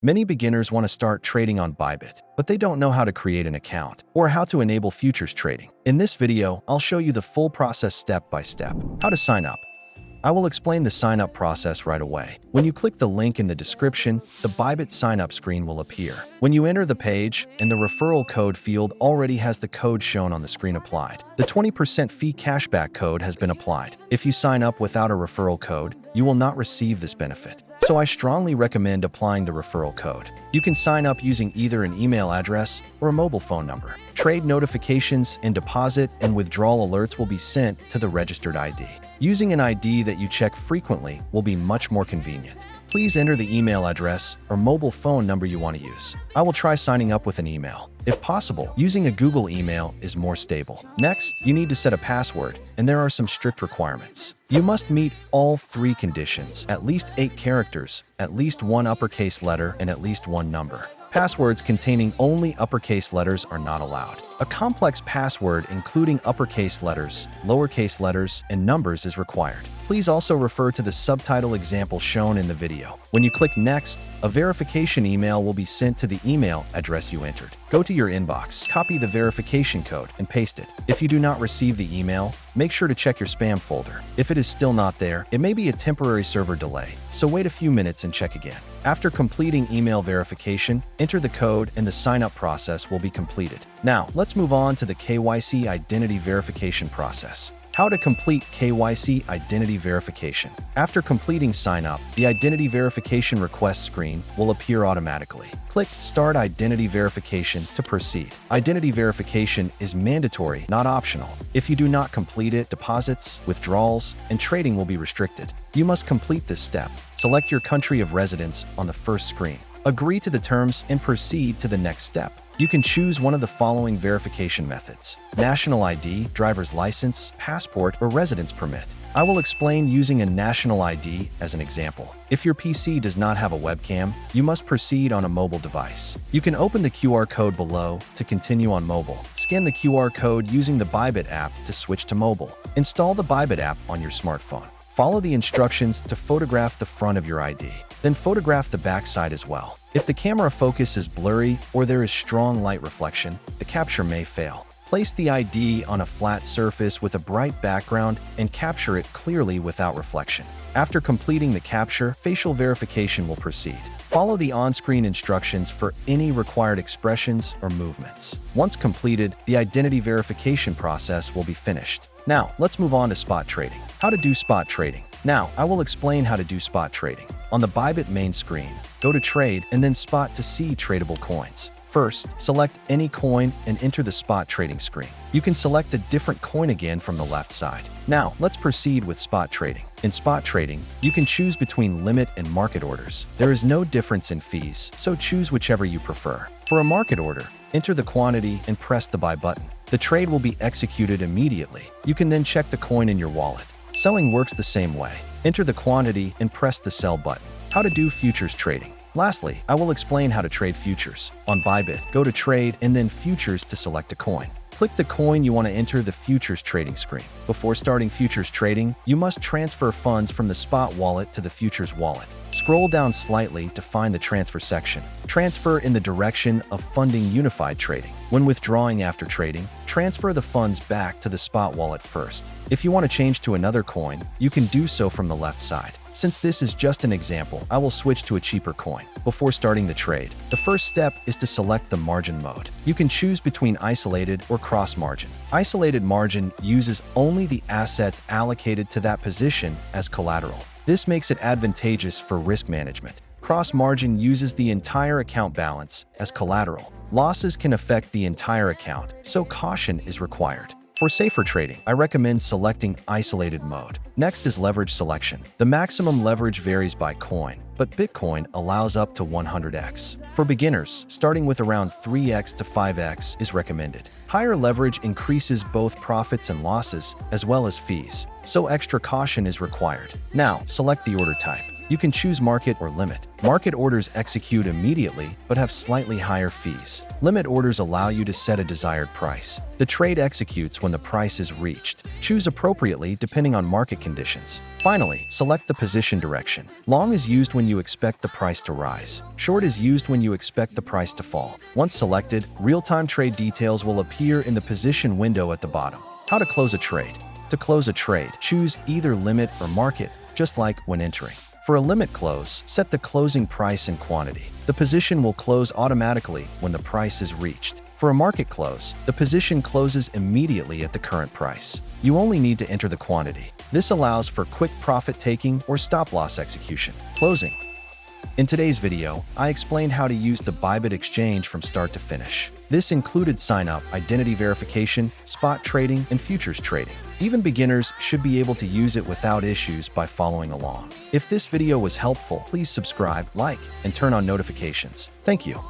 Many beginners want to start trading on Bybit, but they don't know how to create an account or how to enable futures trading. In this video, I'll show you the full process step by step. How to sign up. I will explain the sign up process right away. When you click the link in the description, the Bybit sign up screen will appear. When you enter the page, and the referral code field already has the code shown on the screen applied. The 20% fee cashback code has been applied. If you sign up without a referral code, you will not receive this benefit. So I strongly recommend applying the referral code. You can sign up using either an email address or a mobile phone number. Trade notifications and deposit and withdrawal alerts will be sent to the registered ID. Using an ID that you check frequently will be much more convenient. Please enter the email address or mobile phone number you want to use. I will try signing up with an email. If possible, using a Google email is more stable. Next, you need to set a password, and there are some strict requirements. You must meet all 3 conditions: at least 8 characters, at least 1 uppercase letter, and at least 1 number. Passwords containing only uppercase letters are not allowed. A complex password including uppercase letters, lowercase letters, and numbers is required. Please also refer to the subtitle example shown in the video. When you click Next, a verification email will be sent to the email address you entered. Go to your inbox, copy the verification code, and paste it. If you do not receive the email, make sure to check your spam folder. If it is still not there, it may be a temporary server delay, so wait a few minutes and check again. After completing email verification, enter the code and the sign-up process will be completed. Now, let's move on to the KYC identity verification process. How to complete KYC identity verification. After completing sign up, the identity verification request screen will appear automatically. Click Start Identity Verification to proceed. Identity verification is mandatory, not optional. If you do not complete it, deposits, withdrawals, and trading will be restricted. You must complete this step. Select your country of residence on the first screen. Agree to the terms and proceed to the next step. You can choose one of the following verification methods: national ID, driver's license, passport, or residence permit. I will explain using a national ID as an example. If your PC does not have a webcam, you must proceed on a mobile device. You can open the QR code below to continue on mobile. Scan the QR code using the Bybit app to switch to mobile. Install the Bybit app on your smartphone. Follow the instructions to photograph the front of your ID. Then photograph the back side as well. If the camera focus is blurry or there is strong light reflection, the capture may fail. Place the ID on a flat surface with a bright background and capture it clearly without reflection. After completing the capture, facial verification will proceed. Follow the on-screen instructions for any required expressions or movements. Once completed, the identity verification process will be finished. Now, let's move on to spot trading. How to do spot trading. Now, I will explain how to do spot trading. On the Bybit main screen, go to Trade and then Spot to see tradable coins. First, select any coin and enter the spot trading screen. You can select a different coin again from the left side. Now, let's proceed with spot trading. In spot trading, you can choose between limit and market orders. There is no difference in fees, so choose whichever you prefer. For a market order, enter the quantity and press the buy button. The trade will be executed immediately. You can then check the coin in your wallet. Selling works the same way. Enter the quantity and press the sell button. How to do futures trading. Lastly, I will explain how to trade futures. On Bybit, go to Trade and then Futures to select a coin. Click the coin you want to enter the futures trading screen. Before starting futures trading, you must transfer funds from the spot wallet to the futures wallet. Scroll down slightly to find the transfer section. Transfer in the direction of funding unified trading. When withdrawing after trading, transfer the funds back to the spot wallet first. If you want to change to another coin, you can do so from the left side. Since this is just an example, I will switch to a cheaper coin. Before starting the trade, the first step is to select the margin mode. You can choose between isolated or cross margin. Isolated margin uses only the assets allocated to that position as collateral. This makes it advantageous for risk management. Cross margin uses the entire account balance as collateral. Losses can affect the entire account, so caution is required. For safer trading, I recommend selecting isolated mode. Next is leverage selection. The maximum leverage varies by coin, but Bitcoin allows up to 100x. For beginners, starting with around 3x to 5x is recommended. Higher leverage increases both profits and losses, as well as fees, so extra caution is required. Now, select the order type. You can choose market or limit. Market orders execute immediately but have slightly higher fees. Limit orders allow you to set a desired price. The trade executes when the price is reached. Choose appropriately depending on market conditions. Finally, select the position direction. Long is used when you expect the price to rise. Short is used when you expect the price to fall. Once selected, real-time trade details will appear in the position window at the bottom. How to close a trade. To close a trade, choose either limit or market, just like when entering. For a limit close, set the closing price and quantity. The position will close automatically when the price is reached. For a market close, the position closes immediately at the current price. You only need to enter the quantity. This allows for quick profit-taking or stop-loss execution. Closing. In today's video, I explained how to use the Bybit exchange from start to finish. This included sign-up, identity verification, spot trading, and futures trading. Even beginners should be able to use it without issues by following along. If this video was helpful, please subscribe, like, and turn on notifications. Thank you.